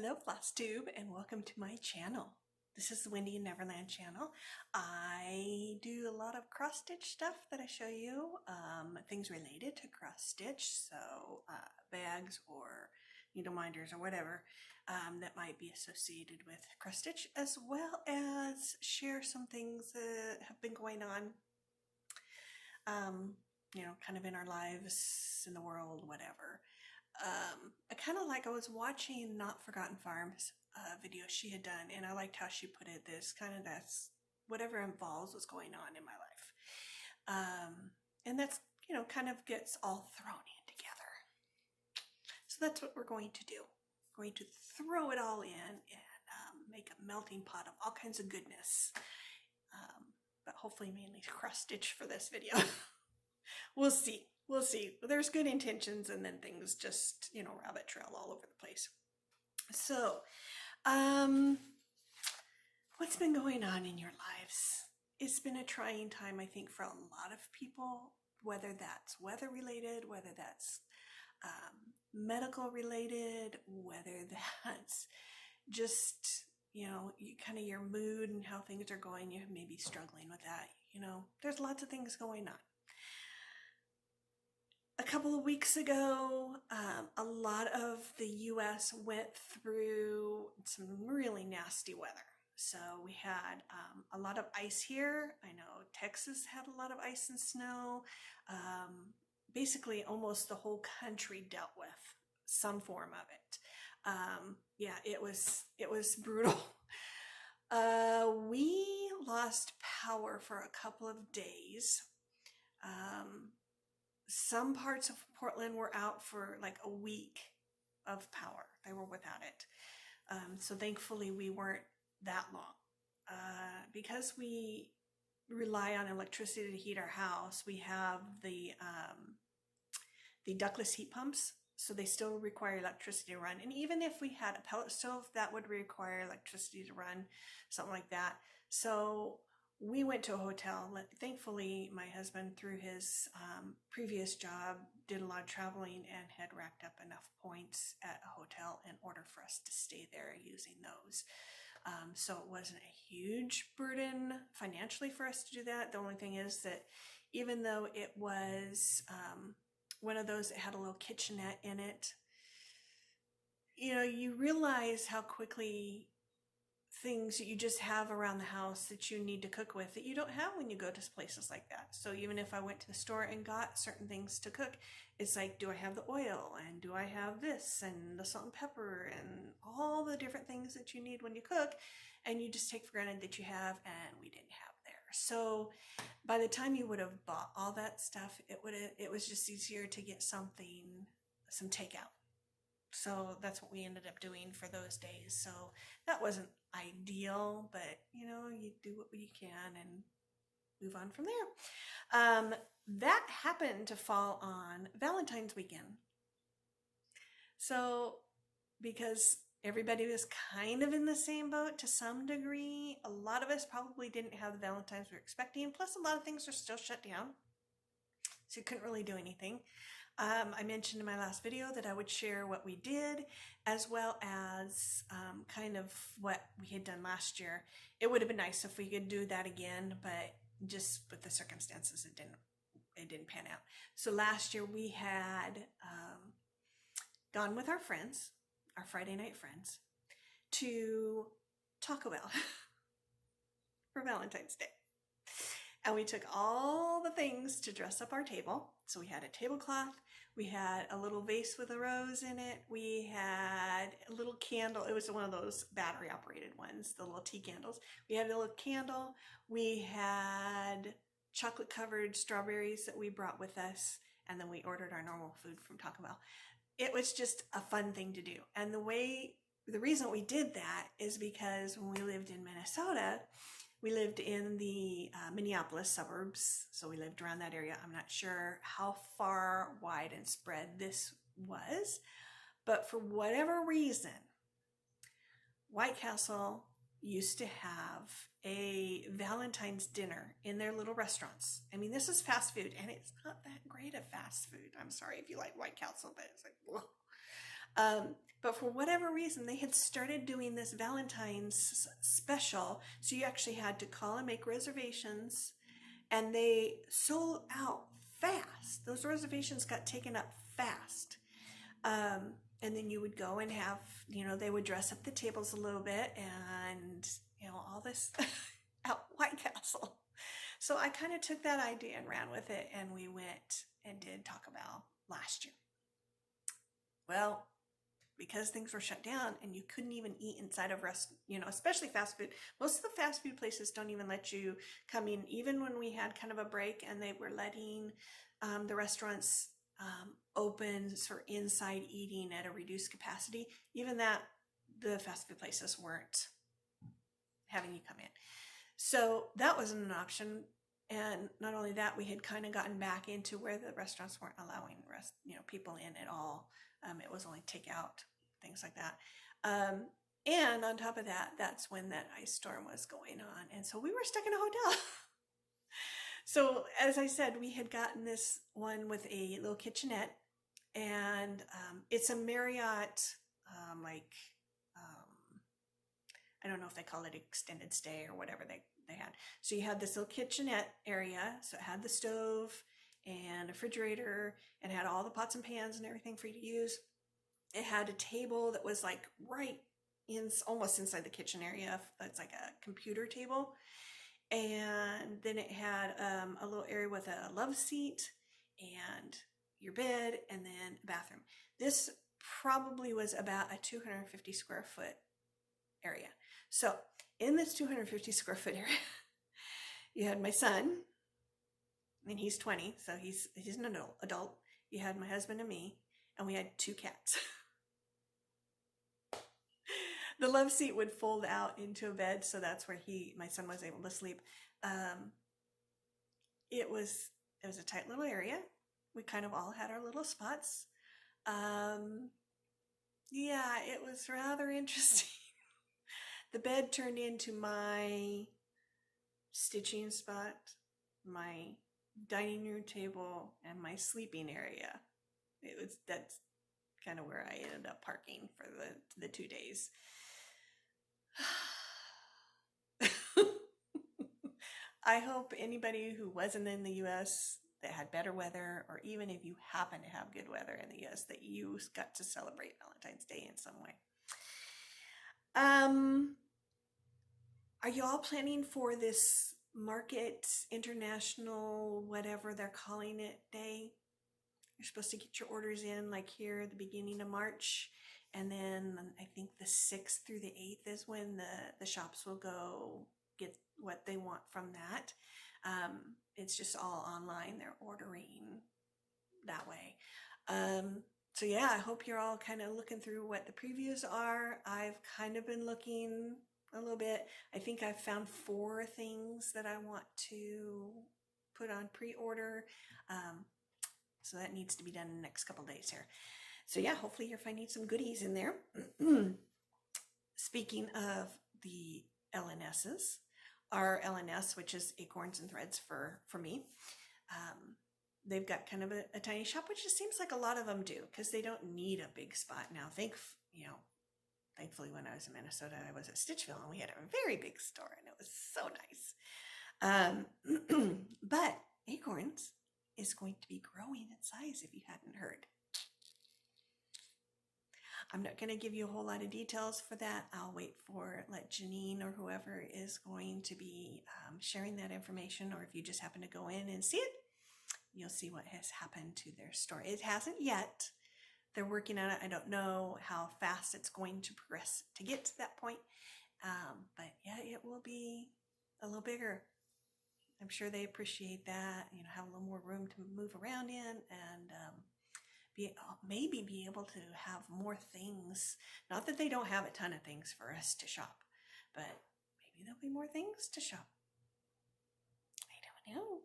Hello Flosstube and welcome to my channel. This is the Wendy in Neverland channel. I do a lot of cross stitch stuff that I show you, things related to cross stitch, so bags or needle minders or whatever that might be associated with cross stitch, as well as share some things that have been going on, kind of in our lives, in the world, whatever. I was watching Not Forgotten Farms video she had done, and I liked how she put it. That's whatever involves what's going on in my life. And that's, kind of gets all thrown in together. So that's what we're going to do. We're going to throw it all in and make a melting pot of all kinds of goodness. But hopefully mainly cross stitch for this video. We'll see. We'll see. There's good intentions, and then things just, rabbit trail all over the place. So, what's been going on in your lives? It's been a trying time, I think, for a lot of people, whether that's weather related, whether that's medical related, whether that's just, your mood and how things are going. You may be struggling with that. There's lots of things going on. A couple of weeks ago, a lot of the U.S. went through some really nasty weather. So we had a lot of ice here. I know Texas had a lot of ice and snow. Basically, almost the whole country dealt with some form of it. It was brutal. We lost power for a couple of days. Some parts of Portland were out for like a week of power. They were without it. So thankfully we weren't that long. Because we rely on electricity to heat our house, we have the ductless heat pumps. So they still require electricity to run. And even if we had a pellet stove, that would require electricity to run, something like that. So we went to a hotel. Thankfully, my husband, through his previous job, did a lot of traveling and had racked up enough points at a hotel in order for us to stay there using those. So it wasn't a huge burden financially for us to do that. The only thing is that even though it was one of those that had a little kitchenette in it, you realize how quickly things that you just have around the house that you need to cook with that you don't have when you go to places like that. So even if I went to the store and got certain things to cook, it's like, do I have the oil, and do I have this, and the salt and pepper, and all the different things that you need when you cook, and you just take for granted that you have, and we didn't have there. So by the time you would have bought all that stuff, it was just easier to get some takeout. So that's what we ended up doing for those days. So that wasn't ideal, but you do what you can and move on from there. That happened to fall on Valentine's weekend. So because everybody was kind of in the same boat to some degree, a lot of us probably didn't have the Valentine's we were expecting. Plus, a lot of things are still shut down, so you couldn't really do anything. I mentioned in my last video that I would share what we did, as well as kind of what we had done last year. It would have been nice if we could do that again, but just with the circumstances, it didn't pan out. So last year we had gone with our friends, our Friday night friends, to Taco Bell for Valentine's Day. And we took all the things to dress up our table. So we had a tablecloth, we had a little vase with a rose in it, we had a little candle. It was one of those battery operated ones, the little tea candles. We had a little candle, we had chocolate covered strawberries that we brought with us, and then we ordered our normal food from Taco Bell. It was just a fun thing to do. And the reason we did that is because when we lived in Minnesota, we lived in the Minneapolis suburbs, so we lived around that area. I'm not sure how far wide and spread this was, but for whatever reason, White Castle used to have a Valentine's dinner in their little restaurants. I mean, this is fast food, and it's not that great of fast food. I'm sorry if you like White Castle, but it's like, whoa. But for whatever reason, they had started doing this Valentine's special. So you actually had to call and make reservations, and they sold out fast. Those reservations got taken up fast. And then you would go and have, they would dress up the tables a little bit and, all this at White Castle. So I kind of took that idea and ran with it, and we went and did Taco Bell last year. Well, because things were shut down and you couldn't even eat inside of especially fast food. Most of the fast food places don't even let you come in. Even when we had kind of a break and they were letting the restaurants open for inside eating at a reduced capacity, even that, the fast food places weren't having you come in. So that wasn't an option. And not only that, we had kind of gotten back into where the restaurants weren't allowing people in at all. It was only takeout, things like that. And on top of that, that's when that ice storm was going on. And so we were stuck in a hotel. So as I said, we had gotten this one with a little kitchenette, and it's a Marriott, I don't know if they call it extended stay or whatever they had. So you had this little kitchenette area. So it had the stove and a refrigerator and had all the pots and pans and everything for you to use. It had a table that was like right in, almost inside the kitchen area. It's like a computer table. And then it had a little area with a love seat and your bed and then a bathroom. This probably was about a 250 square foot area. So in this 250 square foot area, you had my son, and he's 20, so he's an adult. You had my husband and me, and we had 2 cats. The love seat would fold out into a bed, so that's where my son was able to sleep. It was a tight little area. We kind of all had our little spots. Yeah, it was rather interesting. The bed turned into my stitching spot, my dining room table, and my sleeping area. That's kind of where I ended up parking for the 2 days. I hope anybody who wasn't in the U.S. that had better weather, or even if you happen to have good weather in the U.S., that you got to celebrate Valentine's Day in some way. Are you all planning for this Market International, whatever they're calling it, day? You're supposed to get your orders in like here at the beginning of March. And then I think the 6th through the 8th is when the shops will go get what they want from that. It's just all online. They're ordering that way. So yeah, I hope you're all kind of looking through what the previews are. I've kind of been looking a little bit. I think I've found 4 things that I want to put on pre-order. So that needs to be done in the next couple days here. So yeah, hopefully you're finding some goodies in there. Speaking of the LNSs, our LNS, which is Acorns and Threads for me, they've got kind of a tiny shop, which it seems like a lot of them do, because they don't need a big spot now. Thankfully, when I was in Minnesota, I was at Stitchville, and we had a very big store, and it was so nice. But Acorns is going to be growing in size, if you hadn't heard. I'm not going to give you a whole lot of details for that. I'll let Janine or whoever is going to be sharing that information, or if you just happen to go in and see it, you'll see what has happened to their store. It hasn't yet. They're working on it. I don't know how fast it's going to progress to get to that point. But yeah, it will be a little bigger. I'm sure they appreciate that, have a little more room to move around in, and maybe be able to have more things. Not that they don't have a ton of things for us to shop, but maybe there'll be more things to shop. I don't know.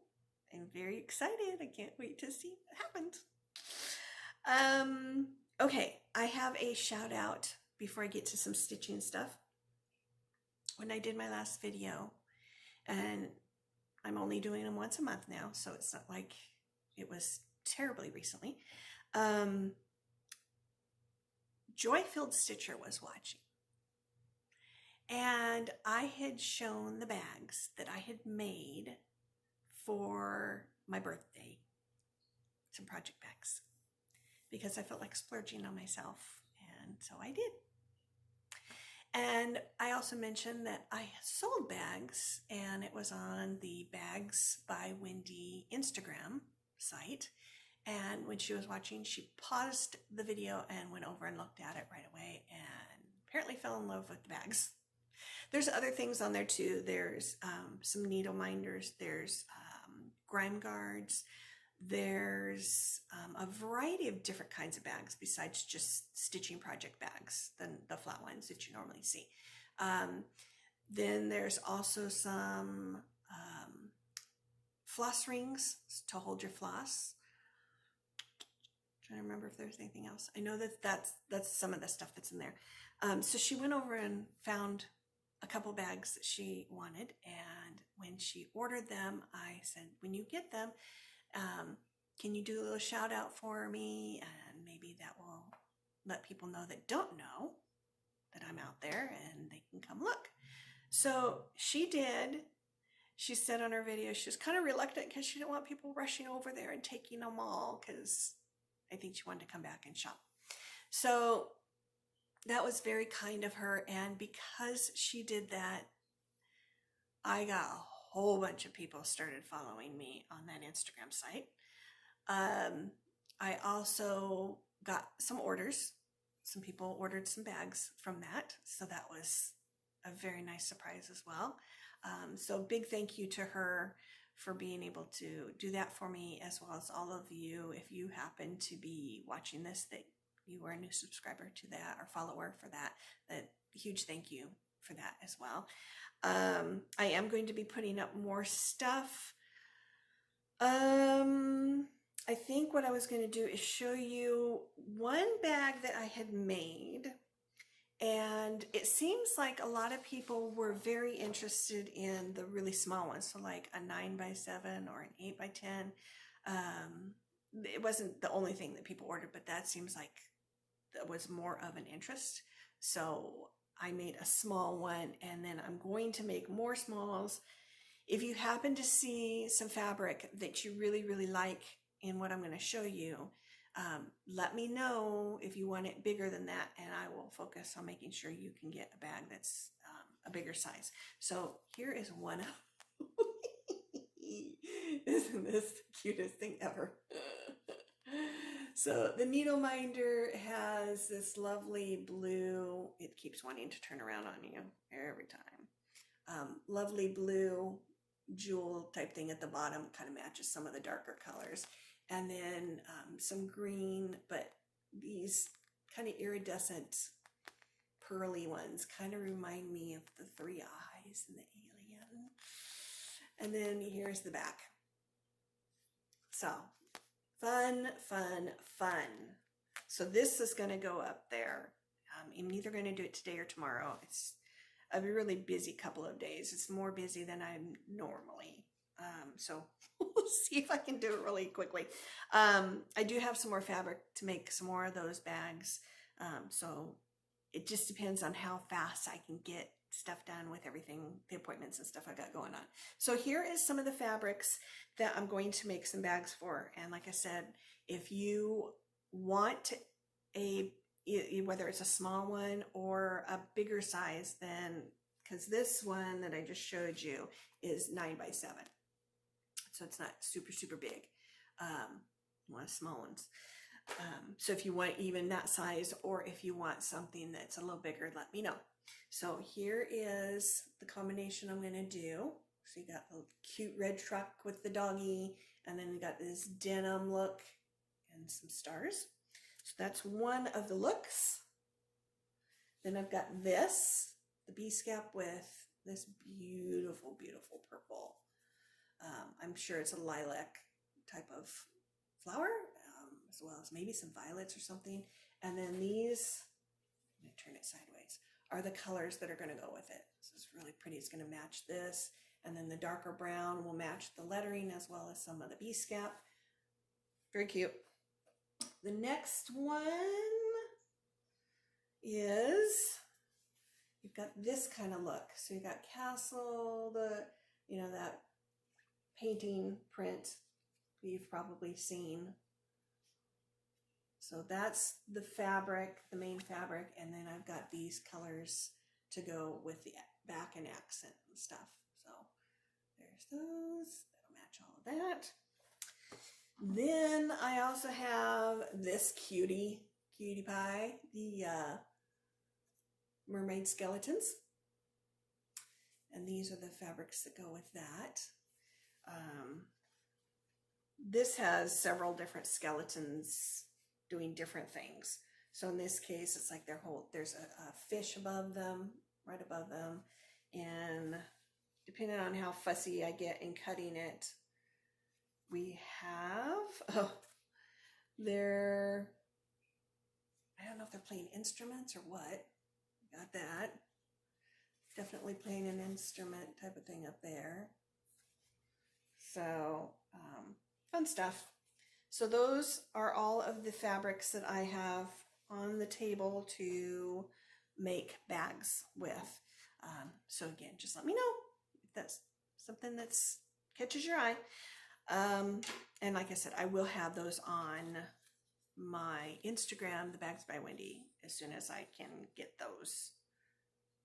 I'm very excited. I can't wait to see what happens. Okay, I have a shout out before I get to some stitching stuff. When I did my last video, and I'm only doing them once a month now, so it's not like it was terribly recently. Joy-Filled Stitcher was watching. And I had shown the bags that I had made for my birthday, some project bags, because I felt like splurging on myself, and so I did. And I also mentioned that I sold bags, and it was on the Bags by Wendy Instagram site. And when she was watching, she paused the video and went over and looked at it right away and apparently fell in love with the bags. There's other things on there too. There's some needle minders. There's grime guards. There's a variety of different kinds of bags besides just stitching project bags than the flat ones that you normally see. Then there's also some floss rings to hold your floss. I'm trying to remember if there's anything else. I know that's some of the stuff that's in there. So she went over and found a couple bags that she wanted, and when she ordered them, I said, when you get them, can you do a little shout out for me? And maybe that will let people know that don't know that I'm out there and they can come look. So she did. She said on her video she was kind of reluctant because she didn't want people rushing over there and taking them all, because I think she wanted to come back and shop. So that was very kind of her, and because she did that, I got a whole bunch of people started following me on that Instagram site. I also got some orders. Some people ordered some bags from that, so that was a very nice surprise as well. So big thank you to her for being able to do that for me, as well as all of you. If you happen to be watching this, that you were a new subscriber to that or follower for that, huge thank you for that as well. I am going to be putting up more stuff. I think what I was going to do is show you one bag that I had made, and it seems like a lot of people were very interested in the really small ones, so like a 9x7 or an 8x10. It wasn't the only thing that people ordered, but that seems like that was more of an interest. So I made a small one, and then I'm going to make more smalls. If you happen to see some fabric that you really, really like in what I'm going to show you, let me know if you want it bigger than that, and I will focus on making sure you can get a bag that's a bigger size. So here is one of Isn't this the cutest thing ever? So the needle minder has this lovely blue, it keeps wanting to turn around on you every time. Lovely blue jewel type thing at the bottom, kind of matches some of the darker colors. And then some green, but these kind of iridescent pearly ones kind of remind me of the three eyes and the alien. And then here's the back. So fun, fun, fun. So this is going to go up there. I'm either going to do it today or tomorrow. It's a really busy couple of days. It's more busy than I'm normally. So we'll see if I can do it really quickly. I do have some more fabric to make some more of those bags. So it just depends on how fast I can get stuff done with everything, the appointments and stuff I got going on. So here is some of the fabrics that I'm going to make some bags for. And like I said, if you want whether it's a small one or a bigger size, then, because this one that I just showed you is 9x7. So it's not super, super big. One of the small ones. So if you want even that size, or if you want something that's a little bigger, let me know. So here is the combination I'm going to do. So you got a cute red truck with the doggy, and then we got this denim look and some stars. So that's one of the looks. Then I've got this, the B-scap with this beautiful, beautiful purple. I'm sure it's a lilac type of flower, as well as maybe some violets or something. And then these, I'm going to turn it sideways, are the colors that are going to go with it. This is really pretty. It's going to match this. And then the darker brown will match the lettering as well as some of the B-scap. Very cute. The next one is you've got this kind of look. So you've got castle, that painting print you've probably seen. So that's the fabric, the main fabric, and then I've got these colors to go with the back and accent and stuff. So there's those, that'll match all of that. Then I also have this cutie pie, the mermaid skeletons. And these are the fabrics that go with that. This has several different skeletons doing different things. So in this case, it's like there's a fish above them, right above them. And depending on how fussy I get in cutting it, we have, I don't know if they're playing instruments or what. Got that. Definitely playing an instrument type of thing up there. So, fun stuff. So those are all of the fabrics that I have on the table to make bags with. So again, just let me know if that's something that's catches your eye. And like I said, I will have those on my Instagram, The Bags by Wendy, as soon as I can get those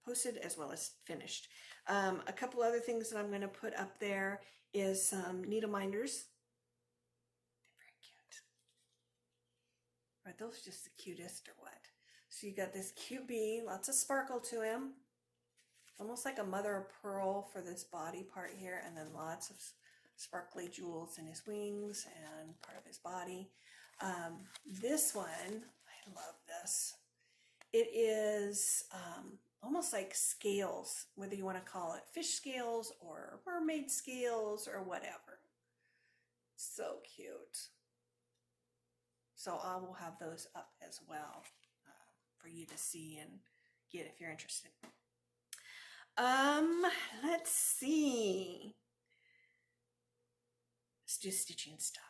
posted as well as finished. A couple other things that I'm going to put up there is some needle minders. They're very cute. Are those just the cutest or what? So you got this cute bee, lots of sparkle to him. Almost like a mother of pearl for this body part here, and then lots of sparkly jewels in his wings and part of his body. This one, I love this. It is almost like scales, whether you want to call it fish scales or mermaid scales or whatever. So cute. So I will have those up as well for you to see and get if you're interested. Let's see. Let's do stitching stuff.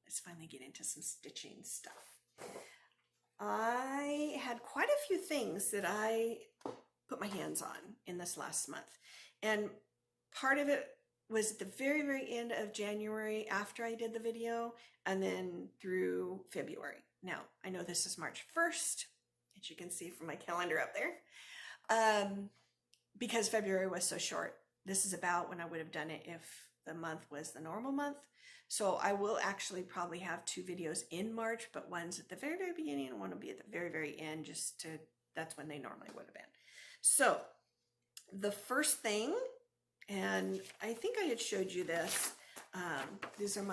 Let's finally get into some stitching stuff. I had quite a few things that I put my hands on in this last month. And part of it was at the very, very end of January after I did the video, and then through February. Now, I know this is March 1st, as you can see from my calendar up there, because February was so short. This is about when I would have done it if the month was the normal month. So I will actually probably have 2 videos in March, but one's at the very, very beginning and one will be at the very, very end, that's when they normally would have been. So the first thing, and I think I had showed you this, these are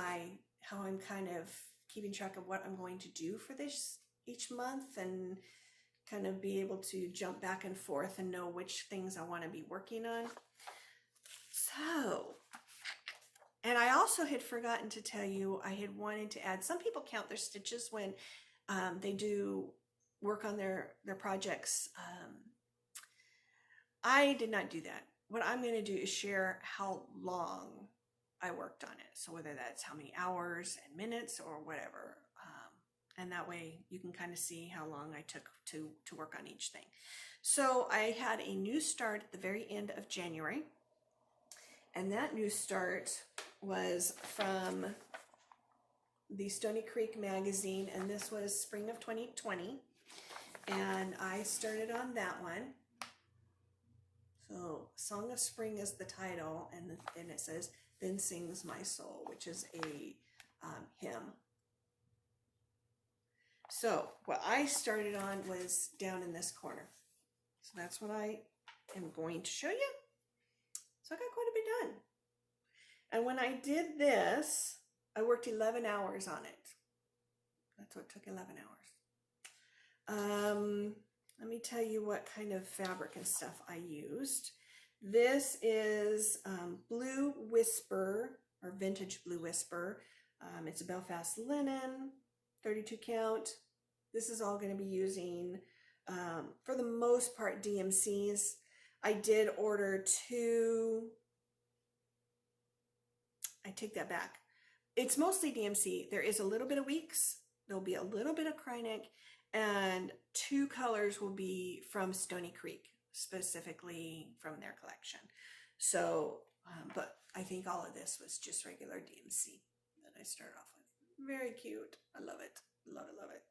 how I'm kind of keeping track of what I'm going to do for this each month and kind of be able to jump back and forth and know which things I want to be working on. So, and I also had forgotten to tell you, I had wanted to add, some people count their stitches when they do work on their projects. I did not do that. What I'm going to do is share how long I worked on it. So whether that's how many hours and minutes or whatever. And that way you can kind of see how long I took to work on each thing. So I had a new start at the very end of January. And that new start was from the Stony Creek magazine, and this was spring of 2020. And I started on that one. So Song of Spring is the title, and it says, Then Sings My Soul, which is a hymn. So what I started on was down in this corner. So that's what I am going to show you. So I got quite a bit done. And when I did this, I worked 11 hours on it. That's what took 11 hours. Let me tell you what kind of fabric and stuff I used. This is Blue Whisper, or Vintage Blue Whisper. It's a Belfast linen, 32 count. This is all going to be using, for the most part, DMCs. I did order 2. I take that back. It's mostly DMC. There is a little bit of Weeks. There'll be a little bit of Krynic, And 2 colors will be from Stony Creek, specifically from their collection. So, but I think all of this was just regular DMC that I started off with. Very cute. I love it. Love it, love it.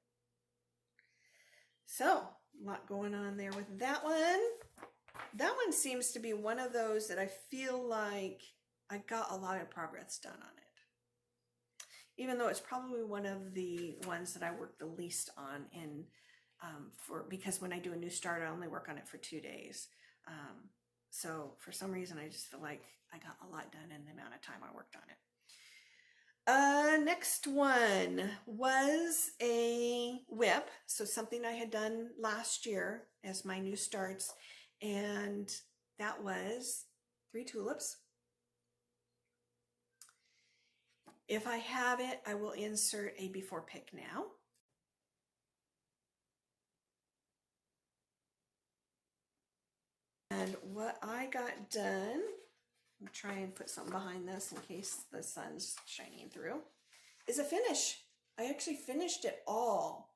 So, a lot going on there with that one. That one seems to be one of those that I feel like I got a lot of progress done on it. Even though it's probably one of the ones that I work the least on because when I do a new start, I only work on it for 2 days. So for some reason, I just feel like I got a lot done in the amount of time I worked on it. Next one was a whip. So something I had done last year as my new starts. And that was 3 tulips. If I have it, I will insert a before pic now. And what I got done, I'm trying to put something behind this in case the sun's shining through, is a finish. I actually finished it all.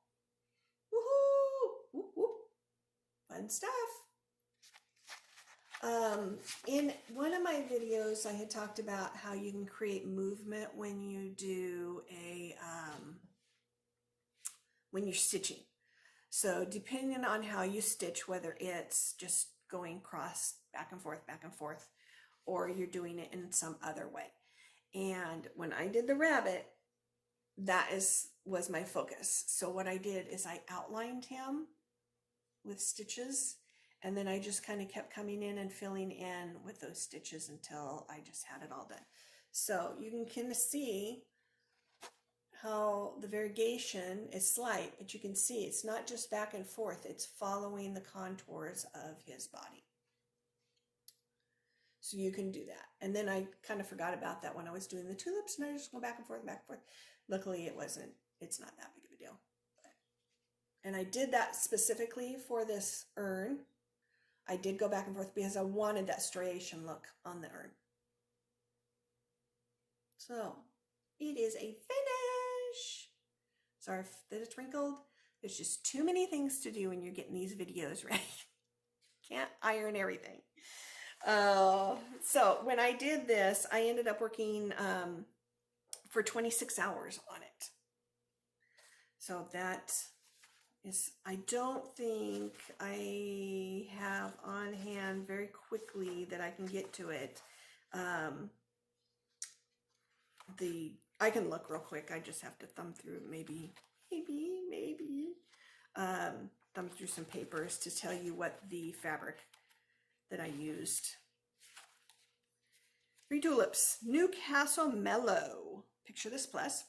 Woohoo! Whoop, whoop. Fun stuff. In one of my videos, I had talked about how you can create movement when you do when you're stitching. So depending on how you stitch, whether it's just going across back and forth, or you're doing it in some other way. And when I did the rabbit, that was my focus. So what I did is I outlined him with stitches, and then I just kind of kept coming in and filling in with those stitches until I just had it all done. So you can kind of see how the variegation is slight, but you can see it's not just back and forth, it's following the contours of his body. So you can do that. And then I kind of forgot about that when I was doing the tulips, and I just go back and forth, back and forth. Luckily it's not that big of a deal. And I did that specifically for this urn. I did go back and forth because I wanted that striation look on the urn. So it is a finish. Sorry that it's wrinkled. There's just too many things to do when you're getting these videos ready. Can't iron everything. So when I did this, I ended up working for 26 hours on it. So that is, I don't think I have on hand very quickly that I can get to it. I can look real quick. I just have to thumb through maybe thumb through some papers to tell you what the fabric that I used. 3 tulips, Newcastle Mellow. Picture this plus.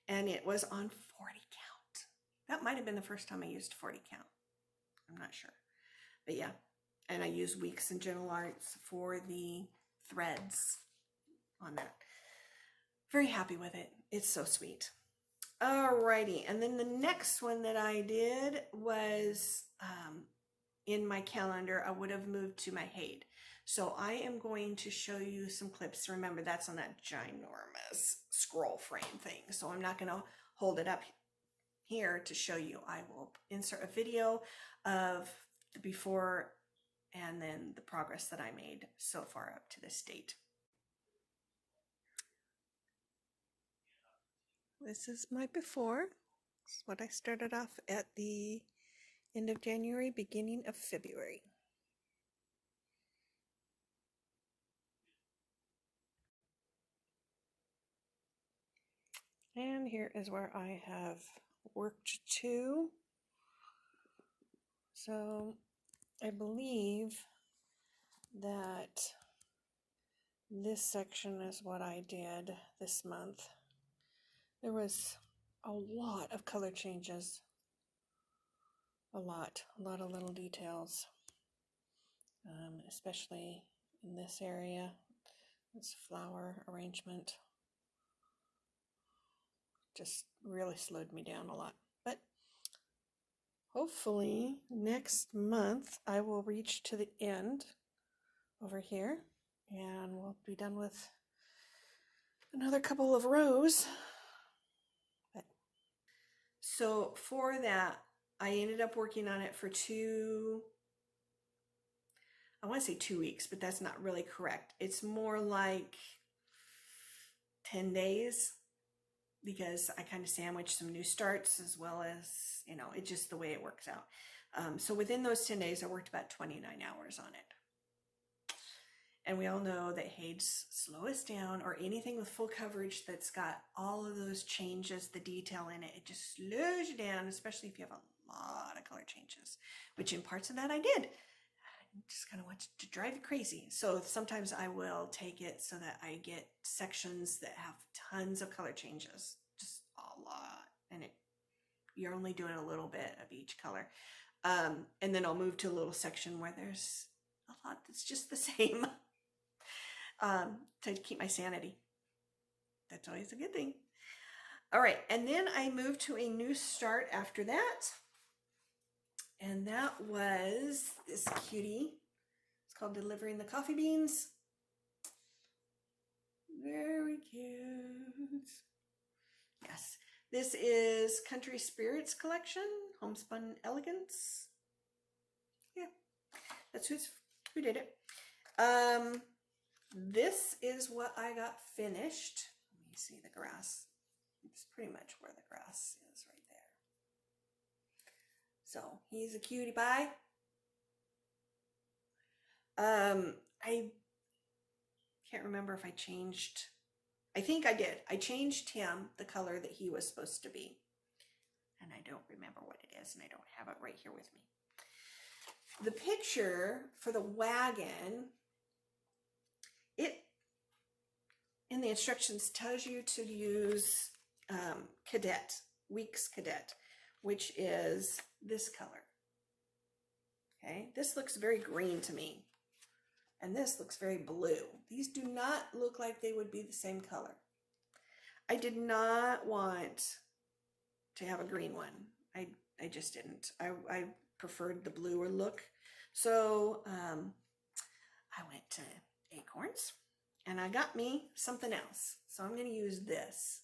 And it was on 40 count. That might have been the first time I used 40 count. I'm not sure. But yeah. And I used Weeks and Gentle Arts for the threads on that. Very happy with it. It's so sweet. Alrighty. And then the next one that I did was in my calendar, I would have moved to my Haid. So I am going to show you some clips. Remember, that's on that ginormous scroll frame thing. So I'm not going to hold it up here to show you. I will insert a video of the before and then the progress that I made so far up to this date. This is my before. This is what I started off at the end of January, beginning of February. And here is where I have worked to. So I believe that this section is what I did this month. There was a lot of color changes. A lot of little details, especially in this area, this flower arrangement. Just really slowed me down a lot. But hopefully next month I will reach to the end over here and we'll be done with another couple of rows. So for that, I ended up working on it for I want to say 2 weeks, but that's not really correct. It's more like 10 days because I kind of sandwich some new starts as well as, it's just the way it works out. So within those 10 days, I worked about 29 hours on it. And we all know that HAIDs slow us down, or anything with full coverage that's got all of those changes, the detail in it, it just slows you down, especially if you have a lot of color changes, which in parts of that I did. I just kind of want to drive you crazy. So sometimes I will take it so that I get sections that have tons of color changes, just a lot. And you're only doing a little bit of each color. And then I'll move to a little section where there's a lot that's just the same. To keep my sanity. That's always a good thing. All right, and then I moved to a new start after that. And that was this cutie. It's called Delivering the Coffee Beans. Very cute. Yes, this is Country Spirits Collection, Homespun Elegance. Yeah, that's who did it. This is what I got finished. Let me see the grass. It's pretty much where the grass is right there. So he's a cutie pie. I can't remember if I changed. I think I did. I changed him the color that he was supposed to be. And I don't remember what it is, and I don't have it right here with me. The picture for the wagon, it in the instructions tells you to use Cadet, Weeks Cadet, which is this color. Okay, this looks very green to me. And this looks very blue. These do not look like they would be the same color. I did not want to have a green one. I just didn't. I preferred the bluer look. So I went to Acorns and I got me something else. So I'm going to use this.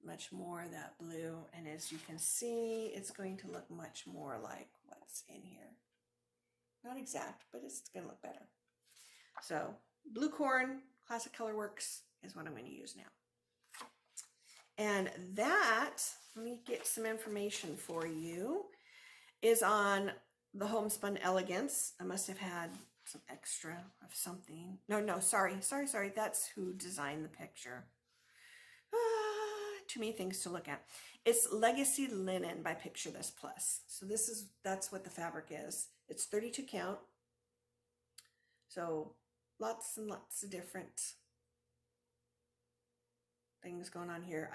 Much more of that blue. And as you can see, it's going to look much more like what's in here. Not exact, but it's going to look better. So Blue Corn, Classic Colorworks is what I'm going to use now. And that, let me get some information for you, is on the Homespun Elegance. I must have had some extra of something. No, sorry. That's who designed the picture. Too many things to look at. It's Legacy Linen by Picture This Plus. So that's what the fabric is. It's 32 count. So lots and lots of different things going on here.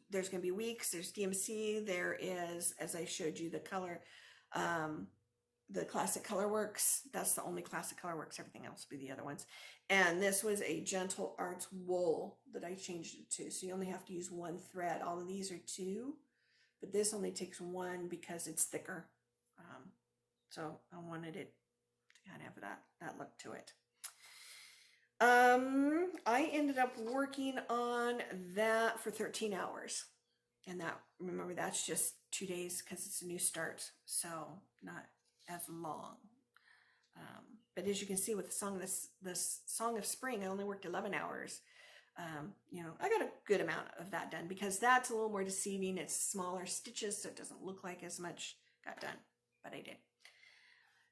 There's going to be Weeks, there's DMC, there is, as I showed you, the color, the Classic Colorworks. That's the only Classic Colorworks. Everything else will be the other ones. And this was a Gentle Arts wool that I changed it to. So you only have to use one thread. All of these are two, but this only takes one because it's thicker. So I wanted it to kind of have that look to it. I ended up working on that for 13 hours. And remember, that's just 2 days because it's a new start. So not as long. But as you can see with the Song of Spring, I only worked 11 hours. I got a good amount of that done because that's a little more deceiving. It's smaller stitches, so it doesn't look like as much got done, but I did.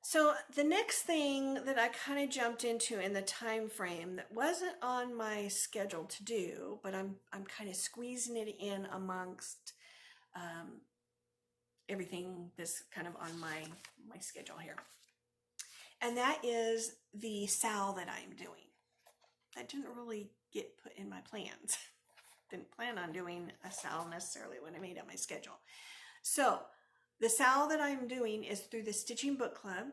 So the next thing that I kind of jumped into in the time frame that wasn't on my schedule to do, but I'm kind of squeezing it in amongst everything that's kind of on my schedule here. And that is the SAL that I'm doing. That didn't really get put in my plans. Didn't plan on doing a SAL necessarily when I made up my schedule. So the SAL that I'm doing is through the Stitching Book Club,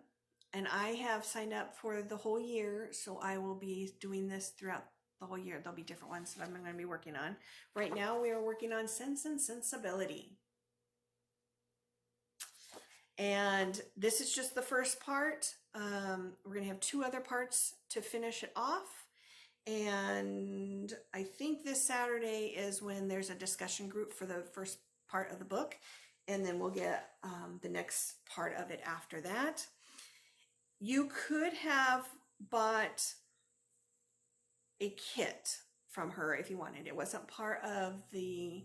and I have signed up for the whole year, so I will be doing this throughout the whole year. There'll be different ones that I'm going to be working on. Right now we are working on Sense and Sensibility. And this is just the first part. We're going to have 2 other parts to finish it off. And I think this Saturday is when there's a discussion group for the first part of the book, and then we'll get the next part of it after that. You could have bought a kit from her if you wanted. It wasn't part of the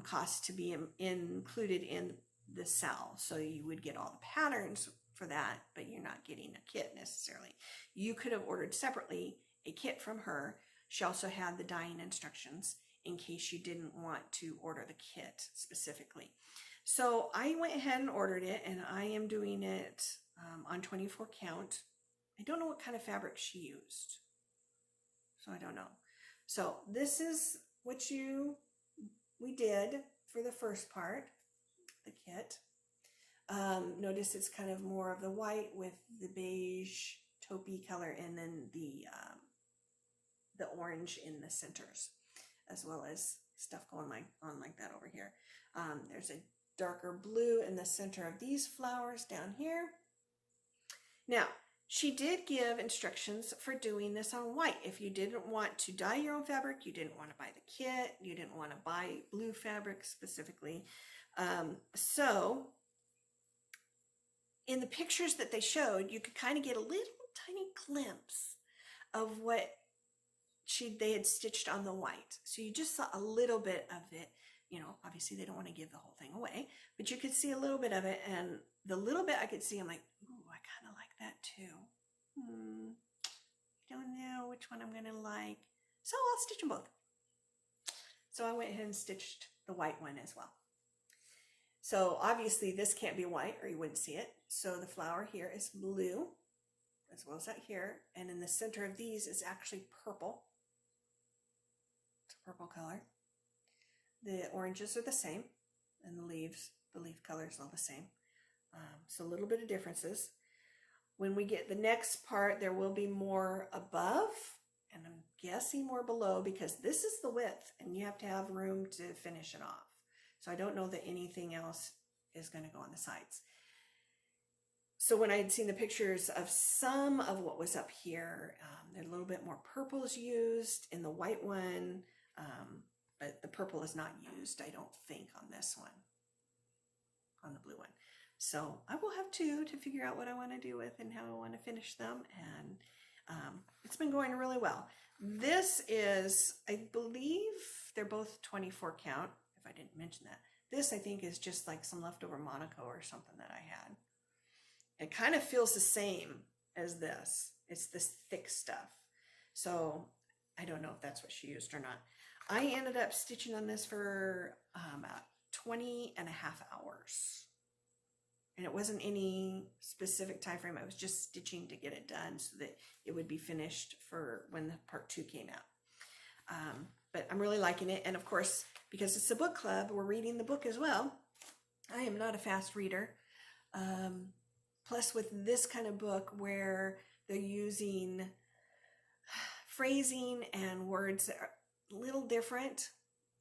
cost to be included in the sale, so you would get all the patterns for that, but you're not getting a kit necessarily. You could have ordered separately a kit from her. She also had the dyeing instructions in case you didn't want to order the kit specifically. So I went ahead and ordered it, and I am doing it on 24 count. I don't know what kind of fabric she used, so I don't know. So this is what we did for the first part, the kit. Notice it's kind of more of the white with the beige taupey color, and then the orange in the centers, as well as stuff going on like that over here. There's a darker blue in the center of these flowers down here. Now, she did give instructions for doing this on white. If you didn't want to dye your own fabric, you didn't want to buy the kit, you didn't want to buy blue fabric specifically. So in the pictures that they showed, you could kind of get a little tiny glimpse of what they had stitched on the white. So you just saw a little bit of it. You know, obviously they don't want to give the whole thing away, but you could see a little bit of it, and the little bit I could see, I'm like, ooh, I kind of like that too. Don't know which one I'm going to like. So I'll stitch them both. So I went ahead and stitched the white one as well. So obviously this can't be white or you wouldn't see it. So the flower here is blue, as well as that here. And in the center of these is actually purple. It's a purple color. The oranges are the same, and the leaf color is all the same. So a little bit of differences. When we get the next part, there will be more above, and I'm guessing more below, because this is the width, and you have to have room to finish it off. So I don't know that anything else is going to go on the sides. So when I had seen the pictures of some of what was up here, there's a little bit more purple is used in the white one, but the purple is not used, I don't think, on this one, on the blue one. So I will have two to figure out what I want to do with and how I want to finish them, and it's been going really well. This is, I believe they're both 24 count, if I didn't mention that. This, I think, is just like some leftover Monaco or something that I had. It kind of feels the same as this. It's this thick stuff. So I don't know if that's what she used or not. I ended up stitching on this for about 20 and a half hours. And it wasn't any specific time frame. I was just stitching to get it done so that it would be finished for when the part 2 came out. But I'm really liking it. And of course, because it's a book club, we're reading the book as well. I am not a fast reader. Plus with this kind of book where they're using phrasing and words that are a little different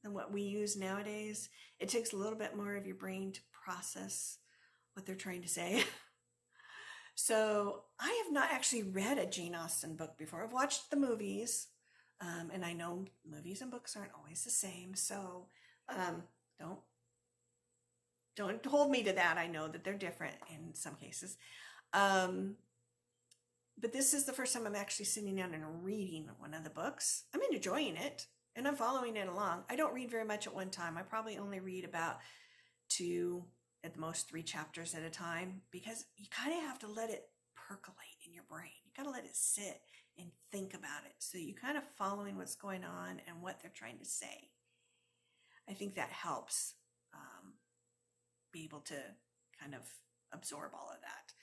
than what we use nowadays, it takes a little bit more of your brain to process what they're trying to say. So I have not actually read a Jane Austen book before. I've watched the movies, and I know movies and books aren't always the same, so don't hold me to that. I know that they're different in some cases. But this is the first time I'm actually sitting down and reading one of the books. I'm enjoying it, and I'm following it along. I don't read very much at one time. I probably only read about 2, at the most 3 chapters at a time, because you kind of have to let it percolate in your brain. You got to let it sit and think about it. So you're kind of following what's going on and what they're trying to say. I think that helps be able to kind of absorb all of that.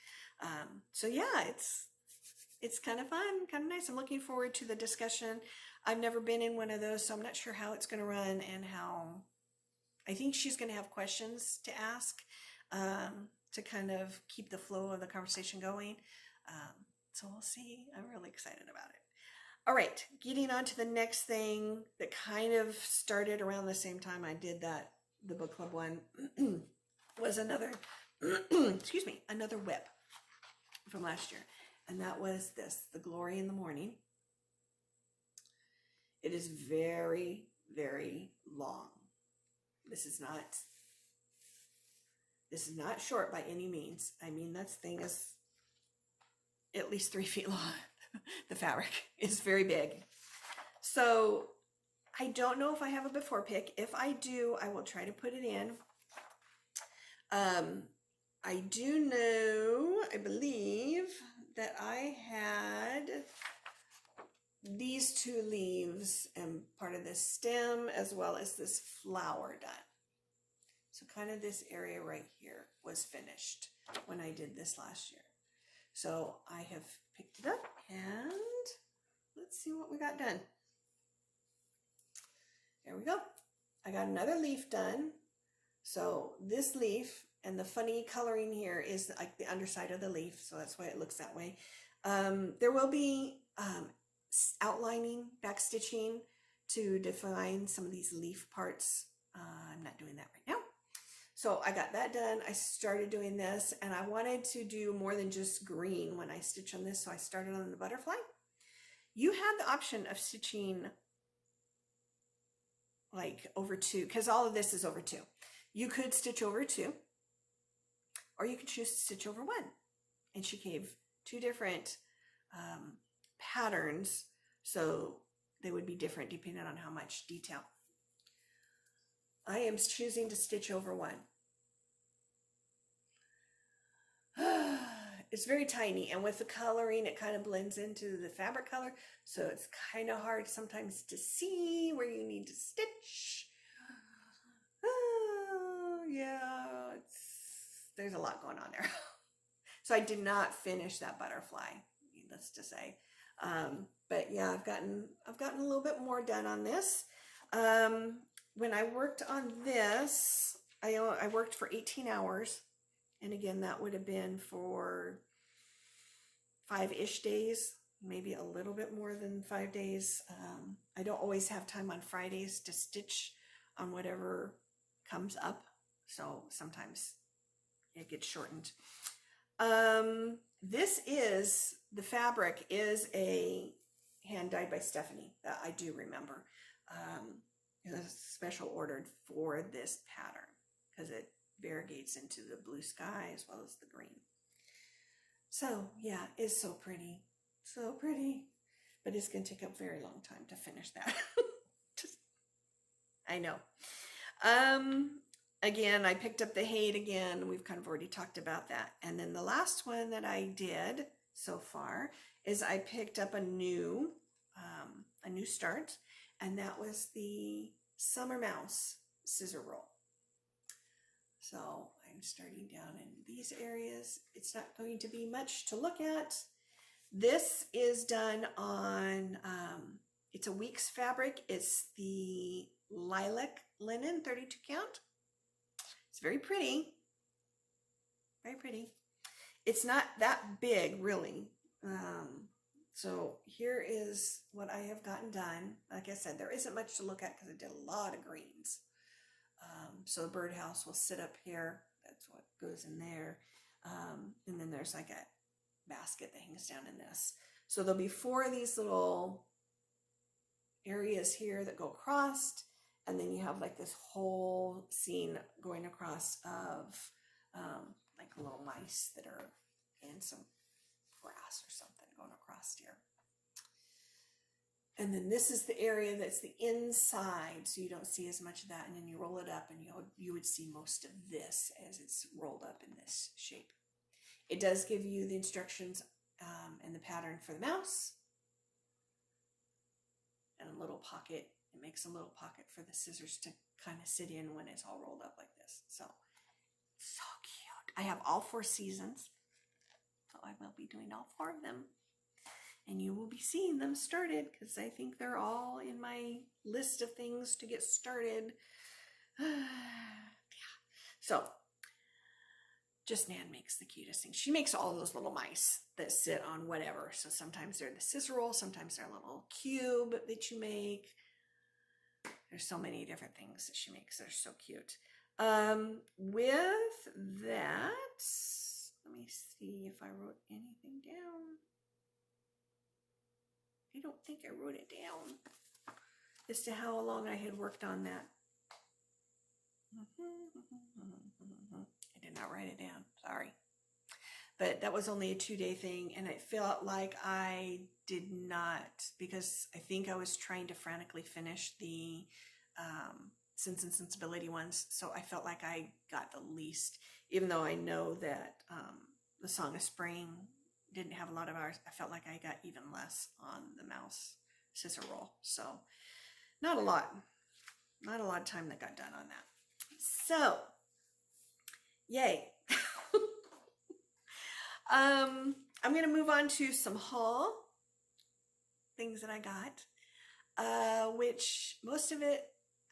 So yeah, it's kind of fun, kind of nice. I'm looking forward to the discussion. I've never been in one of those, so I'm not sure how it's going to run and how. I think she's going to have questions to ask to kind of keep the flow of the conversation going. So we'll see. I'm really excited about it. All right, getting on to the next thing that kind of started around the same time I did the book club one, was another, excuse me, another whip from last year. And that was this, The Glory in the Morning. It is very, very long. This is not short by any means. I mean, that thing is at least 3 feet long. The fabric is very big. So I don't know if I have a before pic. If I do, I will try to put it in. I do know, I believe that I had these 2 leaves and part of this stem as well as this flower done. So kind of this area right here was finished when I did this last year. So I have picked it up and let's see what we got done. There we go. I got another leaf done. So this leaf and the funny coloring here is like the underside of the leaf. So that's why it looks that way. There will be outlining, back stitching to define some of these leaf parts. I'm not doing that right now. So I got that done. I started doing this and I wanted to do more than just green when I stitch on this. So I started on the butterfly. You have the option of stitching like over 2, because all of this is over 2. You could stitch over 2, or you could choose to stitch over 1. And she gave 2 different patterns, so they would be different depending on how much detail. I am choosing to stitch over 1. It's very tiny, and with the coloring it kind of blends into the fabric color, so it's kind of hard sometimes to see where you need to stitch. Yeah, there's a lot going on there. So I did not finish that butterfly, needless to say. But yeah, I've gotten a little bit more done on this. When I worked on this, I worked for 18 hours. And again, that would have been for 5-ish days, maybe a little bit more than 5 days. I don't always have time on Fridays to stitch on whatever comes up. So sometimes it gets shortened. The fabric is a hand dyed by Stephanie that I do remember. It's special ordered for this pattern because it variegates into the blue sky as well as the green. So yeah, it's so pretty, but it's going to take a very long time to finish that. I know. Again, I picked up the Hate again. We've kind of already talked about that. And then the last one that I did so far is I picked up a new start, and that was the Summer Mouse scissor roll. So I'm starting down in these areas. It's not going to be much to look at. This is done on, it's a week's fabric. It's the lilac linen 32 count. It's very pretty. Very pretty. It's not that big, really. So here is what I have gotten done. Like I said, there isn't much to look at because I did a lot of greens. So the birdhouse will sit up here. That's what goes in there. And then there's like a basket that hangs down in this. So there'll be 4 of these little areas here that go across. And then you have like this whole scene going across of like little mice that are in some grass or something going across here. And then this is the area that's the inside, so you don't see as much of that. And then you roll it up and you would see most of this as it's rolled up in this shape. It does give you the instructions and the pattern for the mouse. And a little pocket. It makes a little pocket for the scissors to kind of sit in when it's all rolled up like this. So cute. I have all 4 seasons. So I will be doing all 4 of them. And you will be seeing them started because I think they're all in my list of things to get started. Yeah. So, just Nan makes the cutest thing. She makes all those little mice that sit on whatever. So sometimes they're the scissor roll, sometimes they're a little cube that you make. There's so many different things that she makes. They're so cute. With that, let me see if I wrote anything down. I don't think I wrote it down as to how long I had worked on that. I did not write it down. Sorry. But that was only a 2-day thing, and it felt like I did not, because I think I was trying to frantically finish the Sense and Sensibility ones, so I felt like I got the least, even though I know that the Song of Spring didn't have a lot of hours. I felt like I got even less on the mouse scissor roll, so not a lot of time that got done on that. So, yay. I'm going to move on to some haul things that I got, which most of it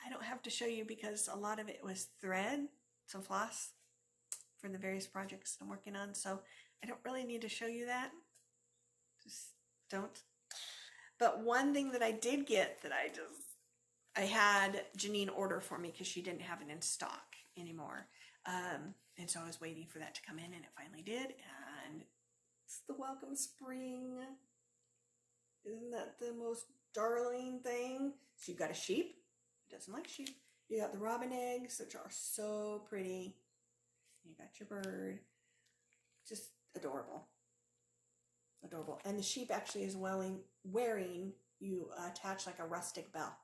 I don't have to show you because a lot of it was thread, so floss for the various projects I'm working on. So I don't really need to show you that. Just don't. But one thing that I did get that I had Janine order for me because she didn't have it in stock anymore. And so I was waiting for that to come in, and it finally did. And it's the Welcome Spring. Isn't that the most darling thing? So you've got a sheep. He doesn't like sheep. You got the robin eggs, which are so pretty. You got your bird. Just adorable. Adorable. And the sheep actually is wearing, you attach like a rustic bell.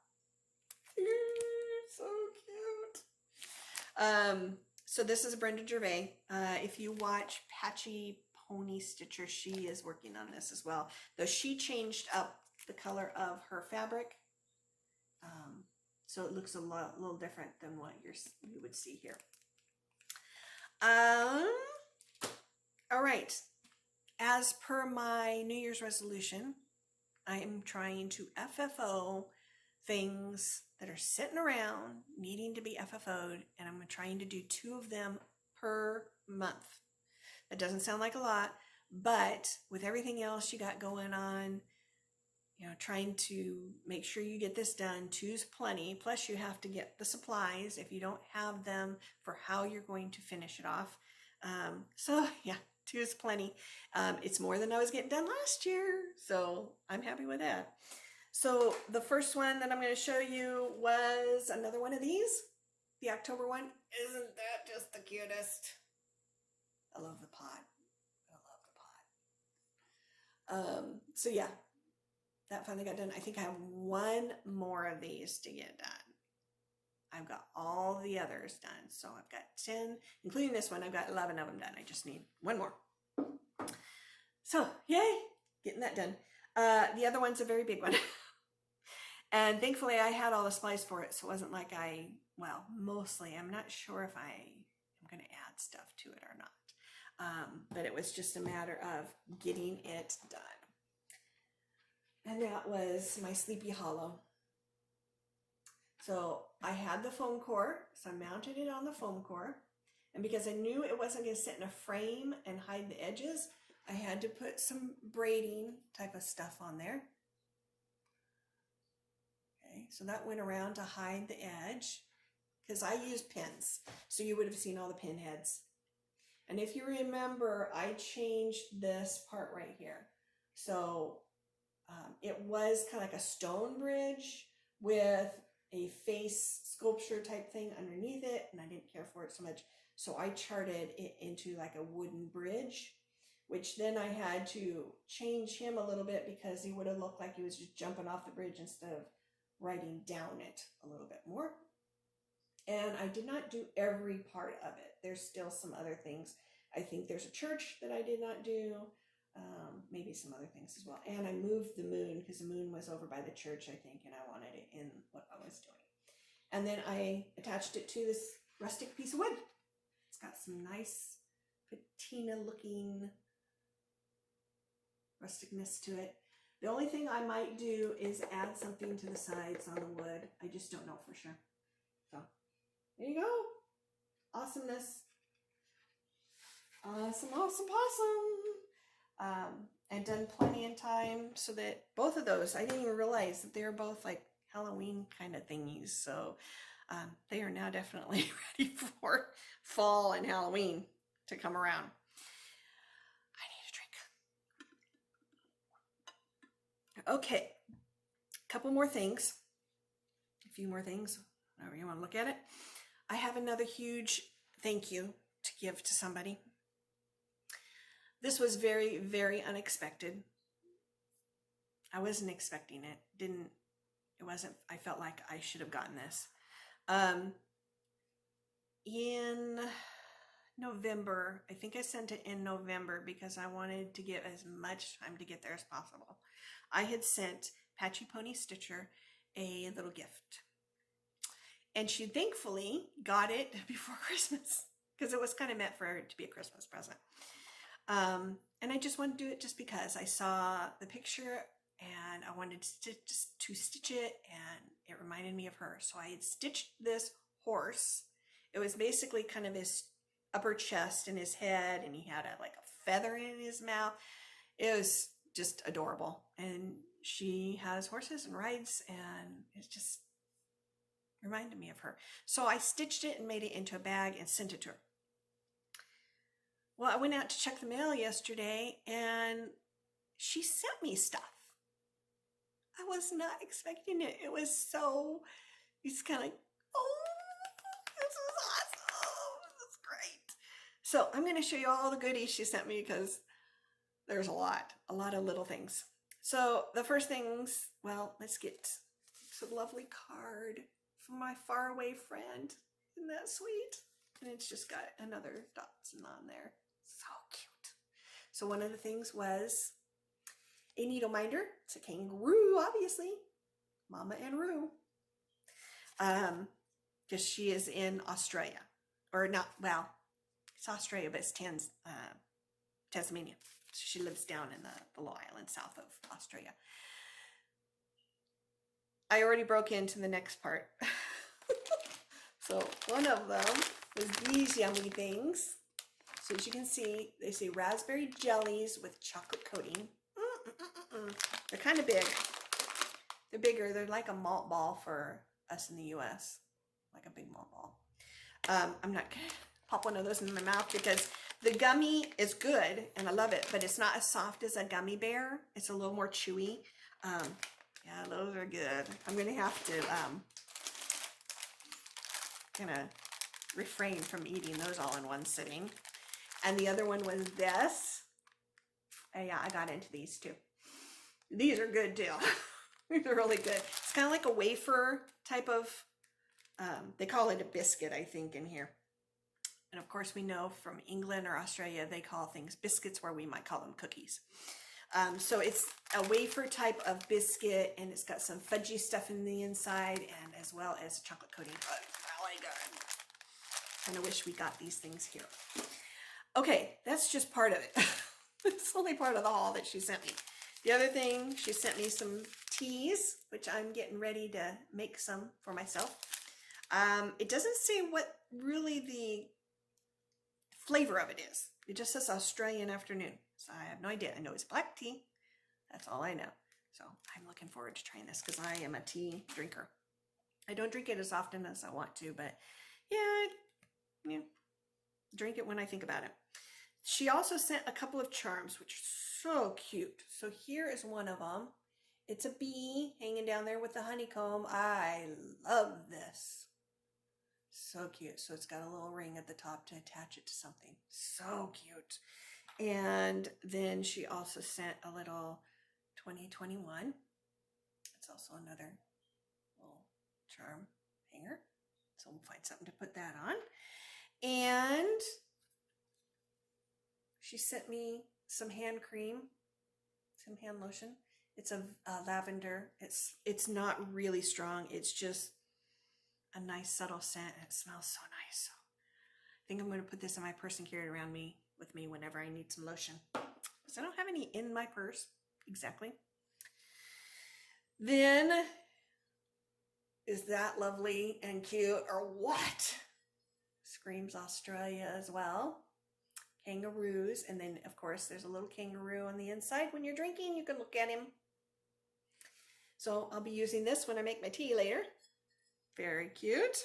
So cute. So this is Brenda Gervais. If you watch Patchy Pony Stitcher, she is working on this as well. Though she changed up the color of her fabric. So it looks a little different than what you would see here. All right. As per my New Year's resolution, I am trying to FFO things that are sitting around needing to be FFO'd, and I'm trying to do 2 of them per month. That doesn't sound like a lot, but with everything else you got going on, trying to make sure you get this done, 2's plenty. Plus you have to get the supplies if you don't have them for how you're going to finish it off. So yeah, 2's plenty. It's more than I was getting done last year, so I'm happy with that. So the first one that I'm going to show you was another one of these, the October one. Isn't that just the cutest? I love the pot. I love the pot. So yeah, that finally got done. I think I have 1 more of these to get done. I've got all the others done. So I've got 10, including this one. I've got 11 of them done. I just need 1 more. So yay, getting that done. The other one's a very big one. And thankfully I had all the supplies for it. So it wasn't like mostly, I'm not sure if I am going to add stuff to it or not. But it was just a matter of getting it done. And that was my Sleepy Hollow. So I had the foam core, so I mounted it on the foam core. And because I knew it wasn't going to sit in a frame and hide the edges, I had to put some braiding type of stuff on there. Okay, so that went around to hide the edge because I used pins. So you would have seen all the pin heads. And if you remember, I changed this part right here. So it was kind of like a stone bridge with a face sculpture type thing underneath it, and I didn't care for it so much. So I charted it into like a wooden bridge, which then I had to change him a little bit because he would have looked like he was just jumping off the bridge instead of riding down it a little bit more. And I did not do every part of it. There's still some other things. I think there's a church that I did not do. Maybe some other things as well. And I moved the moon because the moon was over by the church, I think, and I wanted it in what I was doing. And then I attached it to this rustic piece of wood. It's got some nice patina looking rusticness to it. The only thing I might do is add something to the sides on the wood. I just don't know for sure. So there you go. Awesomeness. Awesome. And done plenty in time so that both of those, I didn't even realize that they're both like Halloween kind of thingies. So they are now definitely ready for fall and Halloween to come around. I need a drink. Okay, a couple more things. A few more things, however you want to look at it. I have another huge thank you to give to somebody. This was very, very unexpected. I wasn't expecting it. I felt like I should have gotten this. In November, I think I sent it in November because I wanted to give as much time to get there as possible. I had sent Patchy Pony Stitcher a little gift. And she thankfully got it before Christmas because it was kind of meant for her to be a Christmas present. And I just wanted to do it just because I saw the picture and I wanted to stitch it, and it reminded me of her. So I had stitched this horse. It was basically kind of his upper chest and his head, and he had like a feather in his mouth. It was just adorable. And she has horses and rides, and it just reminded me of her. So I stitched it and made it into a bag and sent it to her. Well, I went out to check the mail yesterday, and she sent me stuff. I was not expecting it. It was so, it's kind of like, oh, this is awesome. This is great. So I'm going to show you all the goodies she sent me because there's a lot of little things. So the first things, well, let's get some lovely card from my faraway friend. Isn't that sweet? And it's just got another Dotson on there. So cute. So one of the things was a needle minder. It's a kangaroo, obviously. Mama and Roo. Because she is in Australia. Or not, well, it's Australia, but it's Tasmania. So she lives down in the little island south of Australia. I already broke into the next part. So one of them was these yummy things. So as you can see, they say raspberry jellies with chocolate coating. They're kind of big. They're bigger. They're like a malt ball for us in the US. Like a big malt ball. I'm not going to pop one of those in my mouth because the gummy is good and I love it, but it's not as soft as a gummy bear. It's a little more chewy. Yeah, those are good. I'm going to have to kind of refrain from eating those all in one sitting. And the other one was this. Yeah, I got into these too. These are good too. These are really good. It's kind of like a wafer type of, they call it a biscuit, I think, in here. And of course we know from England or Australia, they call things biscuits where we might call them cookies. So it's a wafer type of biscuit, and it's got some fudgy stuff in the inside, and as well as a chocolate coating. Really good. Kind of wish we got these things here. Okay, that's just part of it. It's only part of the haul that she sent me. The other thing, she sent me some teas, which I'm getting ready to make some for myself. It doesn't say what really the flavor of it is. It just says Australian afternoon. So I have no idea. I know it's black tea. That's all I know. So I'm looking forward to trying this because I am a tea drinker. I don't drink it as often as I want to, but yeah, drink it when I think about it. She also sent a couple of charms, which are so cute. So here is one of them. It's a bee hanging down there with the honeycomb. I love this. So cute. So it's got a little ring at the top to attach it to something. So cute. And then she also sent a little 2021. It's also another little charm hanger. So we'll find something to put that on. And she sent me some hand cream, some hand lotion. It's a lavender. It's not really strong. It's just a nice subtle scent, and it smells so nice. So I think I'm going to put this in my purse and carry it around with me whenever I need some lotion. Because I don't have any in my purse exactly. Then is that lovely and cute or what? Screams Australia as well. Kangaroos, and then of course there's a little kangaroo on the inside. When you're drinking, you can look at him. So I'll be using this when I make my tea later. Very cute.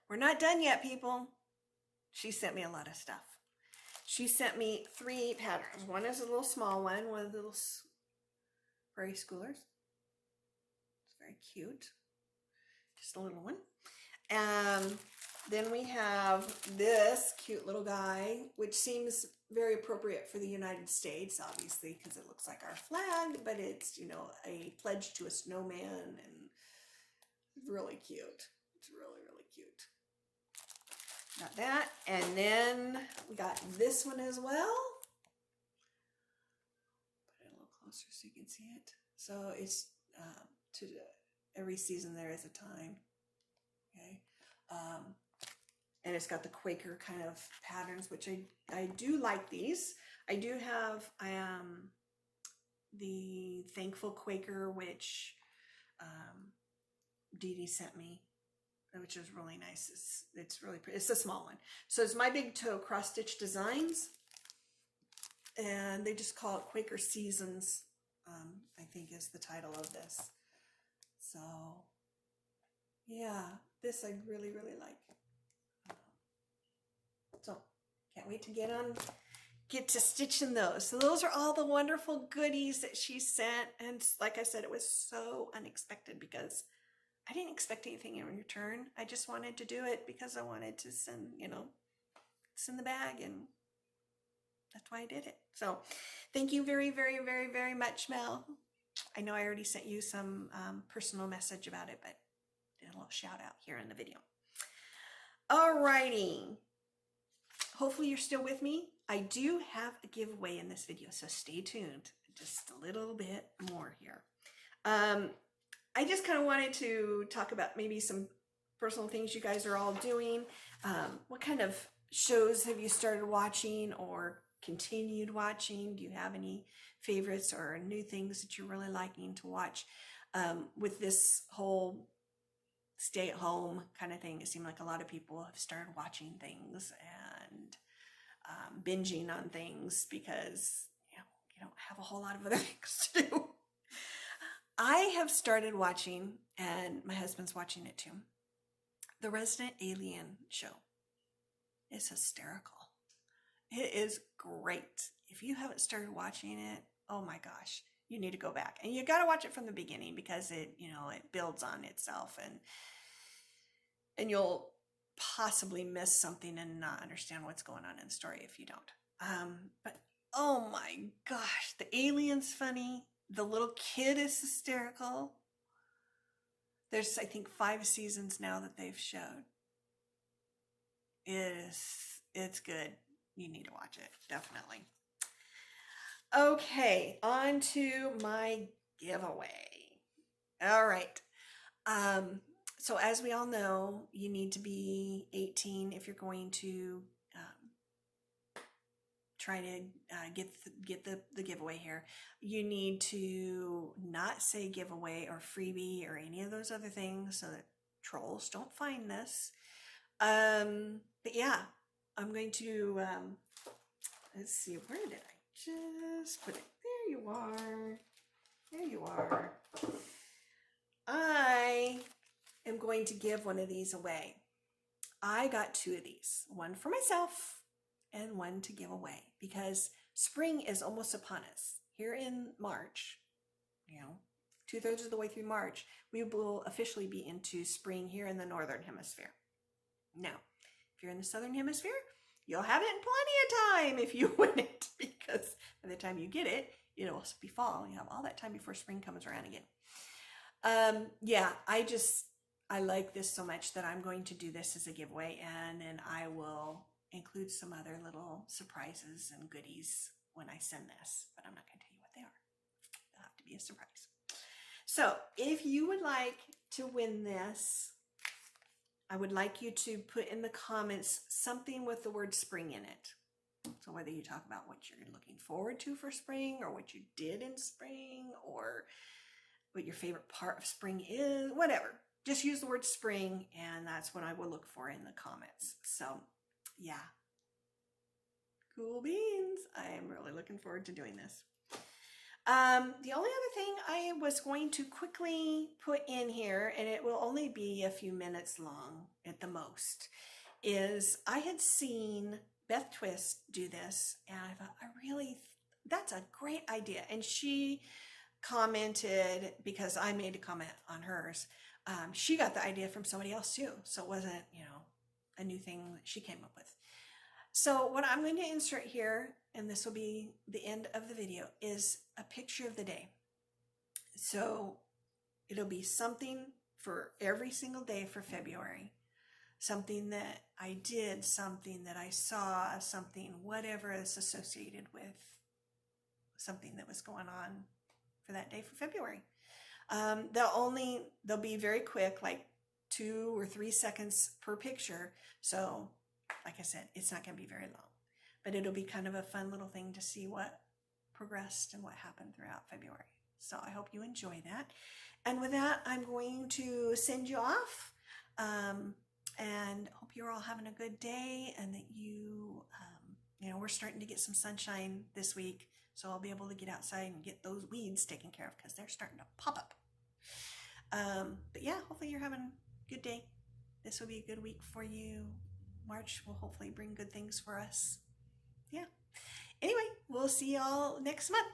We're not done yet, people. She sent me a lot of stuff. She sent me 3 patterns. One is a little small one with little prairie schoolers. It's very cute. Just a little one. Then we have this cute little guy, which seems very appropriate for the United States, obviously, because it looks like our flag, but it's, you know, a pledge to a snowman, and really cute. It's really, really cute. Got that. And then we got this one as well. Put it a little closer so you can see it. So it's to every season there is a time. Okay. And it's got the Quaker kind of patterns, which I do like these. I do have the Thankful Quaker, which Dee Dee sent me, which is really nice. It's really pretty. It's a small one. So it's My Big Toe Cross Stitch Designs, and they just call it Quaker Seasons, I think is the title of this. So yeah, this I really, really like. So can't wait to get to stitching those. So those are all the wonderful goodies that she sent. And like I said, it was so unexpected because I didn't expect anything in return. I just wanted to do it because I wanted to send, you know, send the bag, and that's why I did it. So thank you very, very, very, very much, Mel. I know I already sent you some personal message about it, but did a little shout out here in the video. Alrighty. Hopefully you're still with me. I do have a giveaway in this video, so stay tuned. Just a little bit more here. I just kind of wanted to talk about maybe some personal things you guys are all doing. What kind of shows have you started watching or continued watching? Do you have any favorites or new things that you're really liking to watch? With this whole stay at home kind of thing, it seemed like a lot of people have started watching things and binging on things because you don't have a whole lot of other things to do. I have started watching, and my husband's watching it too, the Resident Alien show. It's hysterical. It is great. If you haven't started watching it, oh my gosh, you need to go back. And you got to watch it from the beginning because it builds on itself, and you'll possibly miss something and not understand what's going on in the story if you don't. But oh my gosh, the alien's funny. The little kid is hysterical. There's, I think, 5 seasons now that they've showed. It's good. You need to watch it, definitely. Okay, on to my giveaway. All right. So as we all know, you need to be 18 if you're going to try to get the giveaway here. You need to not say giveaway or freebie or any of those other things so that trolls don't find this. But yeah, I'm going to, let's see, where did I just put it? There you are. There you are. I am going to give one of these away. I got 2 of these, one for myself and one to give away because spring is almost upon us. Here in March, 2/3 of the way through March, we will officially be into spring here in the Northern Hemisphere. Now, if you're in the Southern Hemisphere, you'll have it in plenty of time if you win it, because by the time you get it, it'll be fall. You have all that time before spring comes around again. Yeah, I like this so much that I'm going to do this as a giveaway, and then I will include some other little surprises and goodies when I send this, but I'm not going to tell you what they are. They'll have to be a surprise. So if you would like to win this, I would like you to put in the comments something with the word spring in it. So whether you talk about what you're looking forward to for spring, or what you did in spring, or what your favorite part of spring is, whatever. Just use the word spring, and that's what I will look for in the comments. So yeah, cool beans. I am really looking forward to doing this. The only other thing I was going to quickly put in here, and it will only be a few minutes long at the most, is I had seen Beth Twist do this, and I thought, that's a great idea. And she commented, because I made a comment on hers, She got the idea from somebody else too. So it wasn't, a new thing that she came up with. So what I'm going to insert here, and this will be the end of the video, is a picture of the day. So it'll be something for every single day for February. Something that I did, something that I saw, something, whatever is associated with something that was going on for that day for February. They'll be very quick, like 2 or 3 seconds per picture. So like I said, it's not going to be very long, but it'll be kind of a fun little thing to see what progressed and what happened throughout February. So I hope you enjoy that. And with that, I'm going to send you off. And hope you're all having a good day, and that we're starting to get some sunshine this week, so I'll be able to get outside and get those weeds taken care of because they're starting to pop up. But yeah, hopefully you're having a good day. This will be a good week for you. March will hopefully bring good things for us. Yeah. Anyway, we'll see y'all next month.